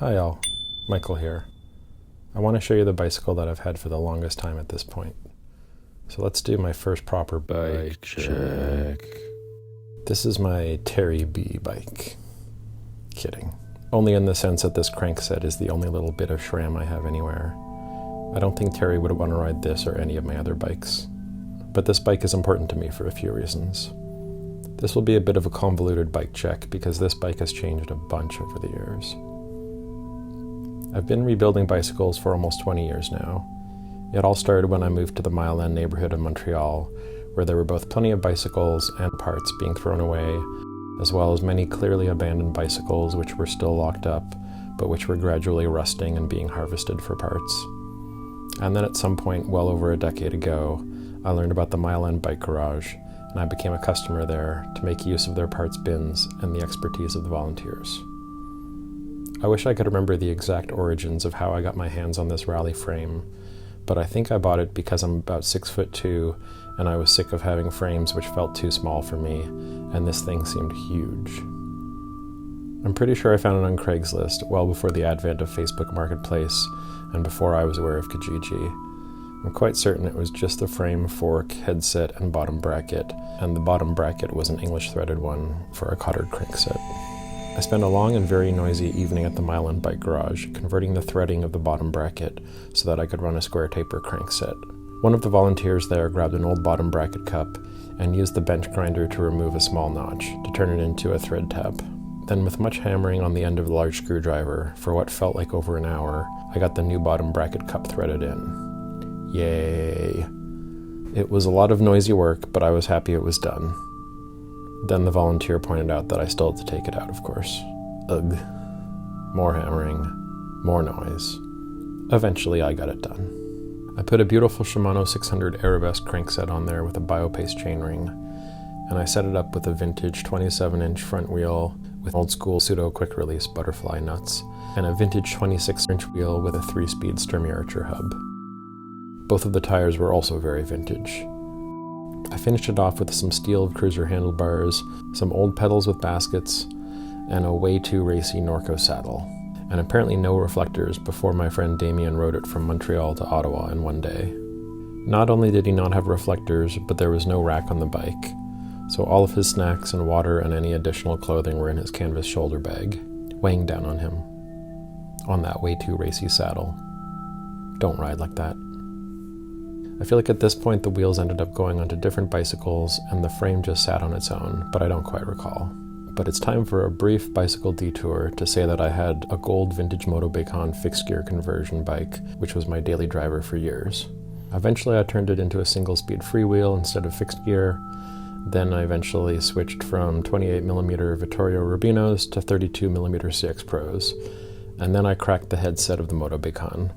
Hi all, Michael here. I want to show you the bicycle that I've had for the longest time at this point. So let's do my first proper bike check. This is my Terry B bike. Kidding. Only in the sense that this crankset is the only little bit of SRAM I have anywhere. I don't think Terry would want to ride this or any of my other bikes. But this bike is important to me for a few reasons. This will be a bit of a convoluted bike check because this bike has changed a bunch over the years. I've been rebuilding bicycles for almost 20 years now. It all started when I moved to the Mile End neighborhood of Montreal, where there were both plenty of bicycles and parts being thrown away, as well as many clearly abandoned bicycles which were still locked up, but which were gradually rusting and being harvested for parts. And then at some point, well over a decade ago, I learned about the Mile End Bike Garage, and I became a customer there to make use of their parts bins and the expertise of the volunteers. I wish I could remember the exact origins of how I got my hands on this Raleigh frame, but I think I bought it because I'm about 6'2", and I was sick of having frames which felt too small for me, and this thing seemed huge. I'm pretty sure I found it on Craigslist well before the advent of Facebook Marketplace and before I was aware of Kijiji. I'm quite certain it was just the frame, fork, headset, and bottom bracket, and the bottom bracket was an English threaded one for a Cotter crankset. I spent a long and very noisy evening at the Mile End Bike Garage, converting the threading of the bottom bracket so that I could run a square taper crankset. One of the volunteers there grabbed an old bottom bracket cup and used the bench grinder to remove a small notch to turn it into a thread tab. Then with much hammering on the end of the large screwdriver, for what felt like over an hour, I got the new bottom bracket cup threaded in. Yay! It was a lot of noisy work, but I was happy it was done. Then the volunteer pointed out that I still had to take it out, of course. Ugh. More hammering, more noise. Eventually I got it done. I put a beautiful Shimano 600 Arabesque crankset on there with a Biopace chainring, and I set it up with a vintage 27-inch front wheel with old school pseudo quick release butterfly nuts, and a vintage 26-inch wheel with a 3-speed Sturmey Archer hub. Both of the tires were also very vintage. I finished it off with some steel cruiser handlebars, some old pedals with baskets, and a way too racy Norco saddle, and apparently no reflectors before my friend Damien rode it from Montreal to Ottawa in one day. Not only did he not have reflectors, but there was no rack on the bike, so all of his snacks and water and any additional clothing were in his canvas shoulder bag, weighing down on him. On that way too racy saddle. Don't ride like that. I feel like at this point the wheels ended up going onto different bicycles and the frame just sat on its own, but I don't quite recall. But it's time for a brief bicycle detour to say that I had a gold vintage Motobacon fixed gear conversion bike, which was my daily driver for years. Eventually I turned it into a single speed freewheel instead of fixed gear. Then I eventually switched from 28mm Vittorio Rubinos to 32mm CX Pros. And then I cracked the headset of the Motobacon.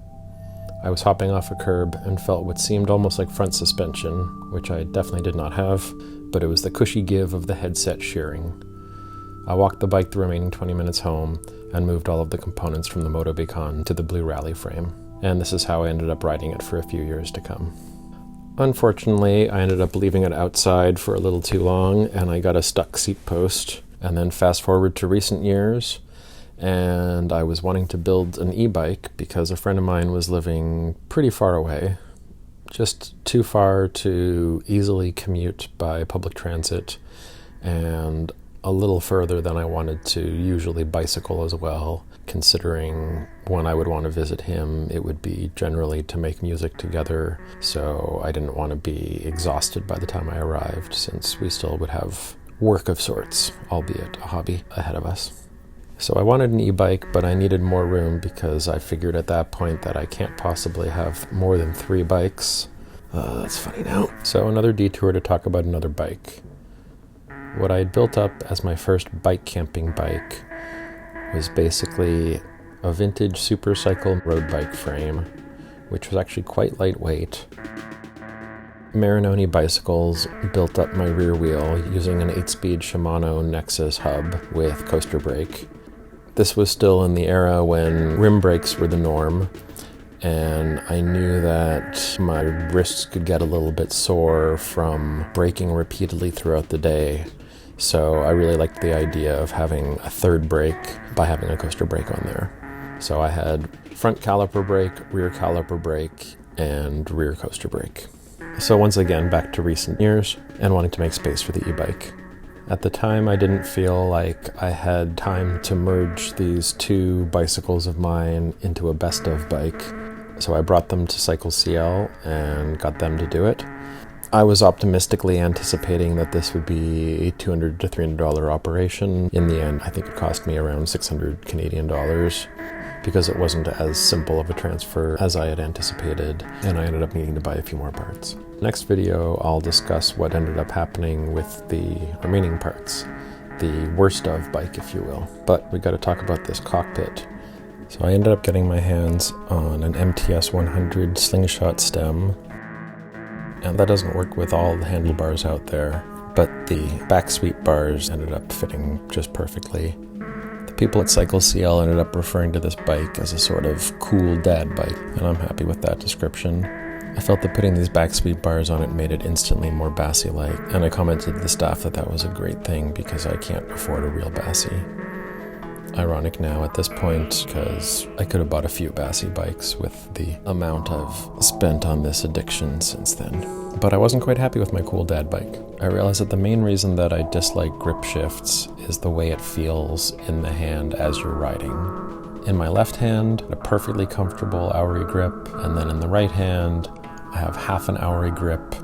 I was hopping off a curb and felt what seemed almost like front suspension, which I definitely did not have, but it was the cushy give of the headset shearing. I walked the bike the remaining 20 minutes home and moved all of the components from the Motobacon to the blue Raleigh frame, and this is how I ended up riding it for a few years to come. Unfortunately, I ended up leaving it outside for a little too long, and I got a stuck seat post, and then fast forward to recent years, and I was wanting to build an e-bike because a friend of mine was living pretty far away, just too far to easily commute by public transit, and a little further than I wanted to usually bicycle as well, considering when I would want to visit him, it would be generally to make music together, so I didn't want to be exhausted by the time I arrived, since we still would have work of sorts, albeit a hobby, ahead of us. So I wanted an e-bike, but I needed more room because I figured at that point that I can't possibly have more than 3 bikes. That's funny now. So another detour to talk about another bike. What I had built up as my first bike camping bike was basically a vintage Supercycle road bike frame, which was actually quite lightweight. Marinoni bicycles built up my rear wheel using an 8-speed Shimano Nexus hub with coaster brake. This was still in the era when rim brakes were the norm, and I knew that my wrists could get a little bit sore from braking repeatedly throughout the day. So I really liked the idea of having a third brake by having a coaster brake on there. So I had front caliper brake, rear caliper brake, and rear coaster brake. So once again, back to recent years and wanting to make space for the e-bike. At the time, I didn't feel like I had time to merge these two bicycles of mine into a best of bike. So I brought them to Cycle CL and got them to do it. I was optimistically anticipating that this would be a $200 to $300 operation. In the end, I think it cost me around 600 Canadian dollars because it wasn't as simple of a transfer as I had anticipated, and I ended up needing to buy a few more parts. Next video, I'll discuss what ended up happening with the remaining parts, the worst of bike, if you will. But we got to talk about this cockpit. So I ended up getting my hands on an MTS 100 slingshot stem, and that doesn't work with all the handlebars out there, but the back sweep bars ended up fitting just perfectly. The people at Cycle CL ended up referring to this bike as a sort of cool dad bike, and I'm happy with that description. I felt that putting these back sweep bars on it made it instantly more Bassie-like, and I commented to the staff that that was a great thing because I can't afford a real Bassie. Ironic now at this point, because I could have bought a few Bassie bikes with the amount I've spent on this addiction since then. But I wasn't quite happy with my cool dad bike. I realized that the main reason that I dislike grip shifts is the way it feels in the hand as you're riding. In my left hand, a perfectly comfortable Auri grip, and then in the right hand, I have half an Auri grip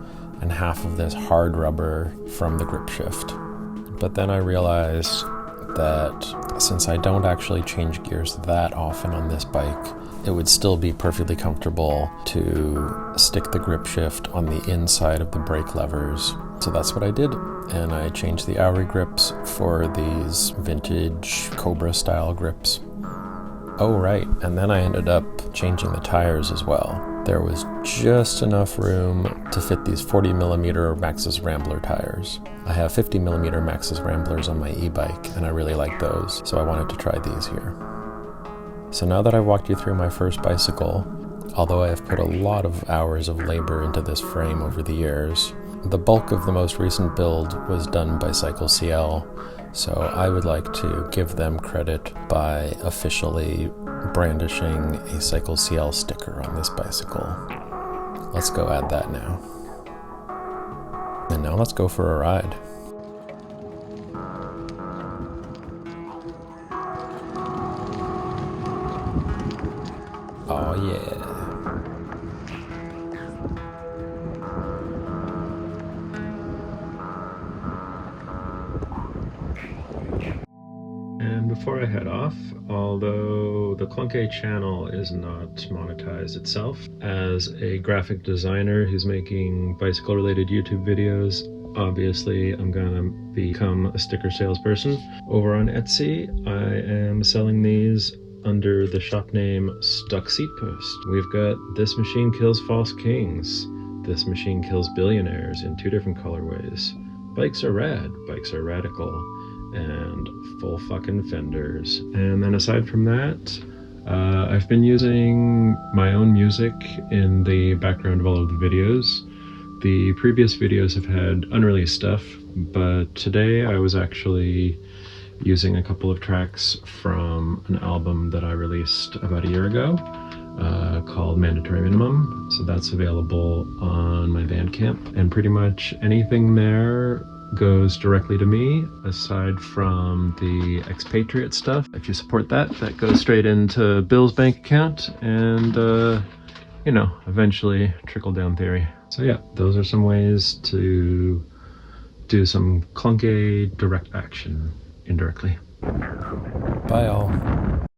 and half of this hard rubber from the grip shift. But then I realized that since I don't actually change gears that often on this bike, it would still be perfectly comfortable to stick the grip shift on the inside of the brake levers. So that's what I did, and I changed the Auri grips for these vintage Cobra style grips. Oh right, and then I ended up changing the tires as well. There was just enough room to fit these 40mm Maxxis Rambler tires. I have 50mm Maxxis Ramblers on my e-bike, and I really like those, so I wanted to try these here. So now that I've walked you through my first bicycle, although I have put a lot of hours of labor into this frame over the years, the bulk of the most recent build was done by Cycle CL, so I would like to give them credit by officially brandishing a Cycle CL sticker on this bicycle. Let's go add that now. And now let's go for a ride. Oh yeah. And before I head off, although the Clunkay channel is not monetized itself, as a graphic designer who's making bicycle related YouTube videos, obviously I'm gonna become a sticker salesperson. Over on Etsy, I am selling these under the shop name Stuck Seat Post. We've got This Machine Kills False Kings, This Machine Kills Billionaires in 2 different colorways. Bikes are rad, bikes are radical, and full fucking fenders. And then aside from that, I've been using my own music in the background of all of the videos. The previous videos have had unreleased stuff, but today I was actually using a couple of tracks from an album that I released about a year ago called Mandatory Minimum. So that's available on my Bandcamp, and pretty much anything there goes directly to me, aside from the expatriate stuff. If you support that, that goes straight into Bill's bank account and, you know, eventually trickle down theory. So yeah, those are some ways to do some clunky direct action indirectly. Bye all.